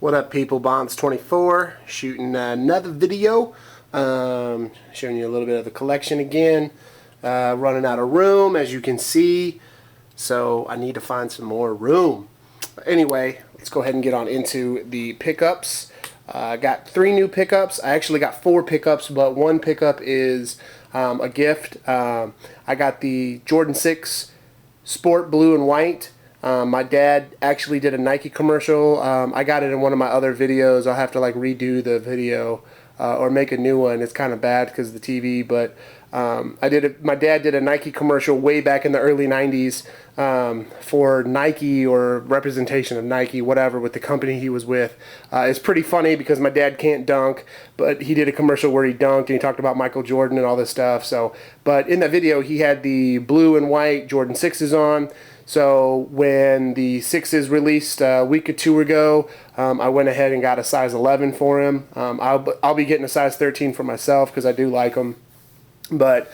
What up, people? Bonds24 shooting another video, showing you a little bit of the collection again. Running out of room, as you can see, so I need to find some more room. Anyway, let's go ahead and get on into the pickups. I got 3 new pickups. I actually got 4 pickups, but one pickup is a gift. I got the Jordan 6 Sport Blue and White. My dad actually did a Nike commercial. I got it in one of my other videos. I'll have to like redo the video or make a new one. It's kind of bad because of the TV, but my dad did a Nike commercial way back in the early 90s for Nike or representation of Nike, whatever, with the company he was with. It's pretty funny because my dad can't dunk, but he did a commercial where he dunked and he talked about Michael Jordan and all this stuff. So, but in that video he had the blue and white Jordan 6s on. So when the 6s released a week or 2 ago, I went ahead and got a size 11 for him. I'll be getting a size 13 for myself because I do like them. But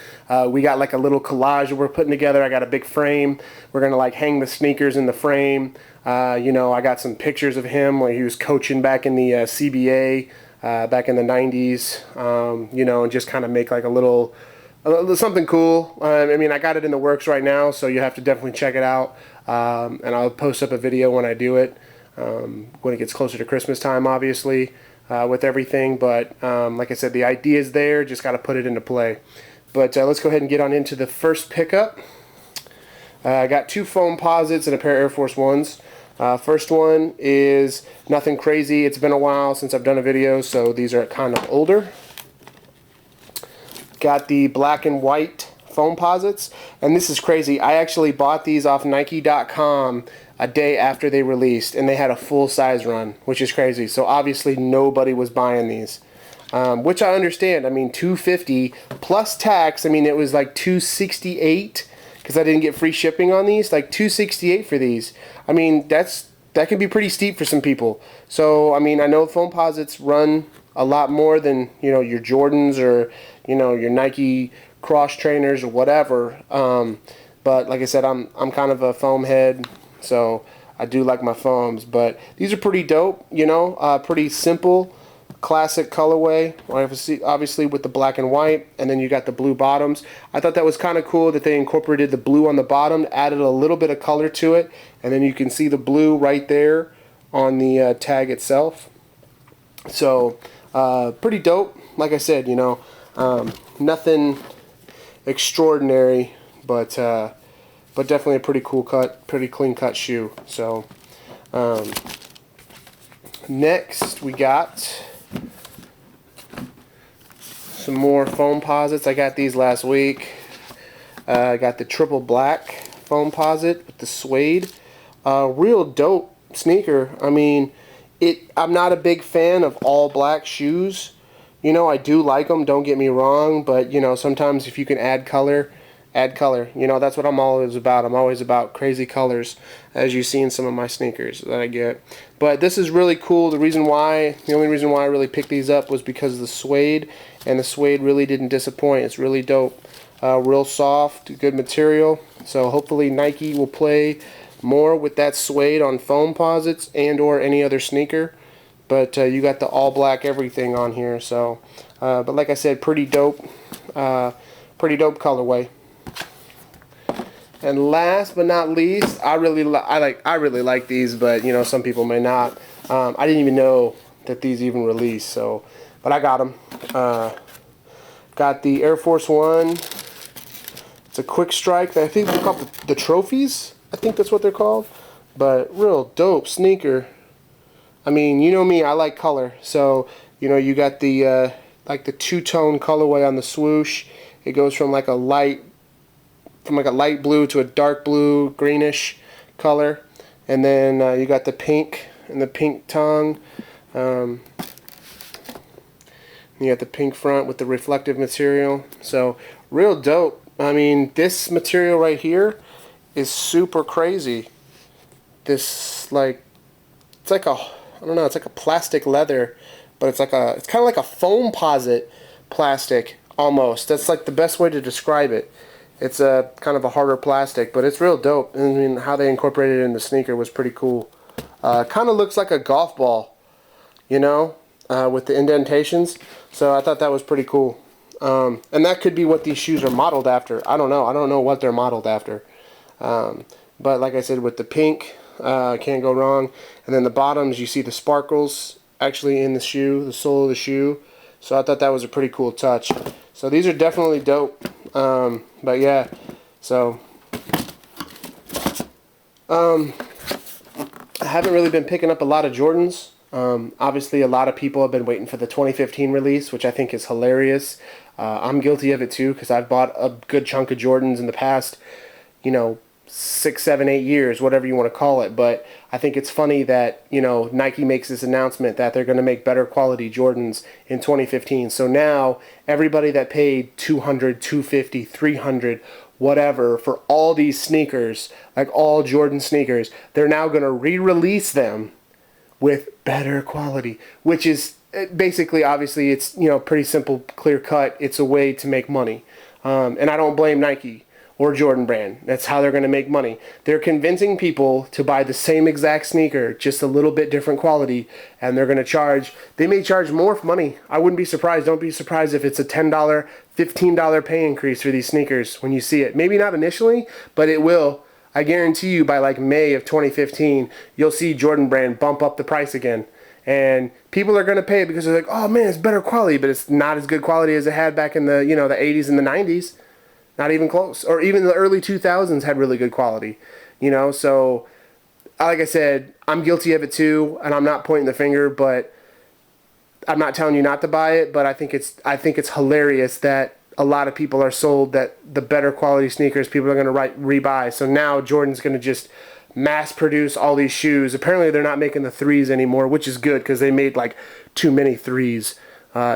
we got like a little collage that we're putting together. I got a big frame. We're going to like hang the sneakers in the frame. You know, I got some pictures of him when he was coaching back in the CBA back in the 90s, you know, and just kind of make like a little... something cool. I mean, I got it in the works right now, so you have to definitely check it out. And I'll post up a video when I do it, when it gets closer to Christmas time, obviously, with everything. But like I said, the idea is there, just got to put it into play. But let's go ahead and get on into the first pickup. I got 2 Foamposites and a pair of Air Force Ones. First one is nothing crazy. It's been a while since I've done a video, so these are kind of older. Got the black and white Foamposites, and this is crazy. I actually bought these off Nike.com a day after they released, and they had a full size run, which is crazy. So obviously nobody was buying these, which I understand. I mean, $250 plus tax. I mean, it was like $268 because I didn't get free shipping on these. Like $268 for these. I mean, that can be pretty steep for some people. So I mean, I know Foamposites run a lot more than, you know, your Jordans or, you know, your Nike cross trainers or whatever. But like I said, I'm kind of a foam head, so I do like my foams. But these are pretty dope, you know, pretty simple, classic colorway. Obviously with the black and white, and then you got the blue bottoms. I thought that was kind of cool that they incorporated the blue on the bottom, added a little bit of color to it, and then you can see the blue right there on the tag itself. So pretty dope. Like I said, you know, nothing extraordinary, but definitely a pretty cool cut, pretty clean cut shoe. So next we got some more Foamposites. I got these last week. I got the triple black Foamposite with the suede. Real dope sneaker. I mean, I'm not a big fan of all black shoes. You know, I do like them, don't get me wrong, but, you know, sometimes if you can add color, add color. You know, that's what I'm always about. I'm always about crazy colors, as you see in some of my sneakers that I get. But this is really cool. The only reason why I really picked these up was because of the suede, and the suede really didn't disappoint. It's really dope. Real soft, good material. So hopefully Nike will play more with that suede on Foamposites and or any other sneaker. But you got the all black everything on here. So but like I said, pretty dope colorway. And last but not least, I really like these, but you know, some people may not. I didn't even know that these even released, so but I got them. Got the Air Force One. It's a quick strike. I think they're called the trophies. I think that's what they're called. But real dope sneaker. I mean, you know me, I like color. So, you know, you got the like the two-tone colorway on the swoosh. It goes from like a light blue to a dark blue, greenish color. And then you got the pink and the pink tongue. You got the pink front with the reflective material. So, real dope. I mean, this material right here is super crazy. This it's like a, I don't know, it's like a plastic leather, but it's kind of like a Foamposite plastic almost. That's like the best way to describe it. It's a kind of a harder plastic, but it's real dope. I mean, how they incorporated it in the sneaker was pretty cool. Kind of looks like a golf ball. you know, with the indentations. So I thought that was pretty cool. And that could be what these shoes are modeled after. I don't know. I don't know what they're modeled after. But like I said, with the pink, can't go wrong. And then the bottoms, you see the sparkles actually in the shoe, the sole of the shoe. So I thought that was a pretty cool touch. So these are definitely dope. But yeah, so I haven't really been picking up a lot of Jordans. Obviously, a lot of people have been waiting for the 2015 release, which I think is hilarious. I'm guilty of it too, because I've bought a good chunk of Jordans in the past, you know, 6, 7, 8 years, whatever you want to call it. But I think it's funny that, you know, Nike makes this announcement that they're going to make better quality Jordans in 2015. So now everybody that paid $200, $250, $300, whatever for all these sneakers, like all Jordan sneakers, they're now going to re-release them with better quality, which is basically, obviously, it's, you know, pretty simple, clear cut. It's a way to make money. And I don't blame Nike or Jordan Brand. That's how they're going to make money. They're convincing people to buy the same exact sneaker, just a little bit different quality, and they're going to charge, they may charge more money. I wouldn't be surprised. Don't be surprised if it's a $10, $15 pay increase for these sneakers when you see it. Maybe not initially, but it will. I guarantee you by like May of 2015, you'll see Jordan Brand bump up the price again. And people are going to pay it because they're like, oh man, it's better quality, but it's not as good quality as it had back in the, you know, the 80s and the 90s. Not even close. Or even the early 2000s had really good quality, you know. So, like I said, I'm guilty of it too, and I'm not pointing the finger, but I'm not telling you not to buy it. But I think it's hilarious that a lot of people are sold that the better quality sneakers people are going to rebuy. So now Jordan's going to just mass produce all these shoes. Apparently they're not making the 3s anymore, which is good because they made like too many 3s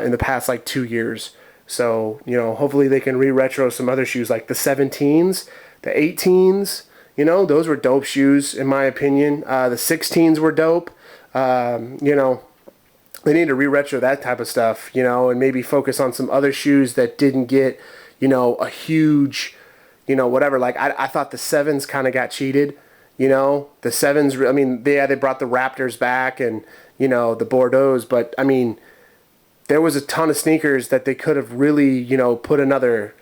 in the past like 2 years. So, you know, hopefully they can re-retro some other shoes like the 17s, the 18s. You know, those were dope shoes in my opinion. The 16s were dope. You know, they need to re-retro that type of stuff, you know, and maybe focus on some other shoes that didn't get, you know, a huge, you know, whatever. Like, I thought the 7s kind of got cheated, you know. The 7s, I mean, they brought the Raptors back and, you know, the Bordeaux's, but, I mean, there was a ton of sneakers that they could have really, you know, put another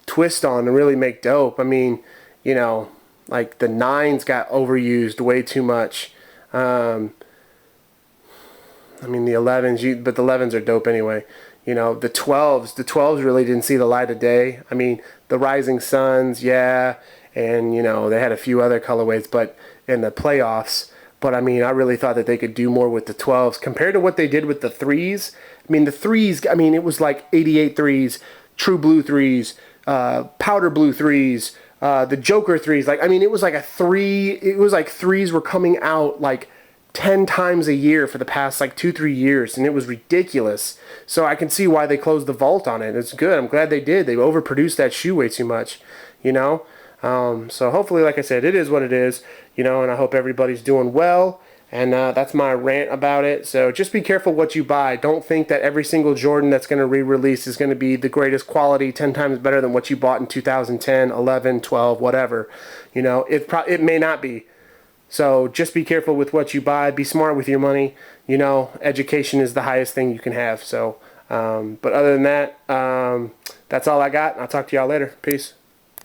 twist on and really make dope. I mean, you know, like the 9s got overused way too much. I mean, the 11s, but the 11s are dope anyway. You know, the 12s really didn't see the light of day. I mean, the Rising Suns, yeah, and, you know, they had a few other colorways, but in the playoffs. But, I mean, I really thought that they could do more with the 12s compared to what they did with the 3s. I mean, the 3s, I mean, it was like 88 3s, True Blue 3s, Powder Blue 3s, the Joker 3s. Like, I mean, it was like it was like 3s were coming out like 10 times a year for the past like 2-3 years, and it was ridiculous. So I can see why they closed the vault on it. It's good. I'm glad they did. They overproduced that shoe way too much, you know? So hopefully, like I said, it is what it is, you know, and I hope everybody's doing well. And that's my rant about it. So just be careful what you buy. Don't think that every single Jordan that's going to re-release is going to be the greatest quality, 10 times better than what you bought in 2010, 11, 12, whatever. You know, it may not be. So just be careful with what you buy. Be smart with your money. You know, education is the highest thing you can have. So, but other than that, that's all I got. I'll talk to y'all later. Peace.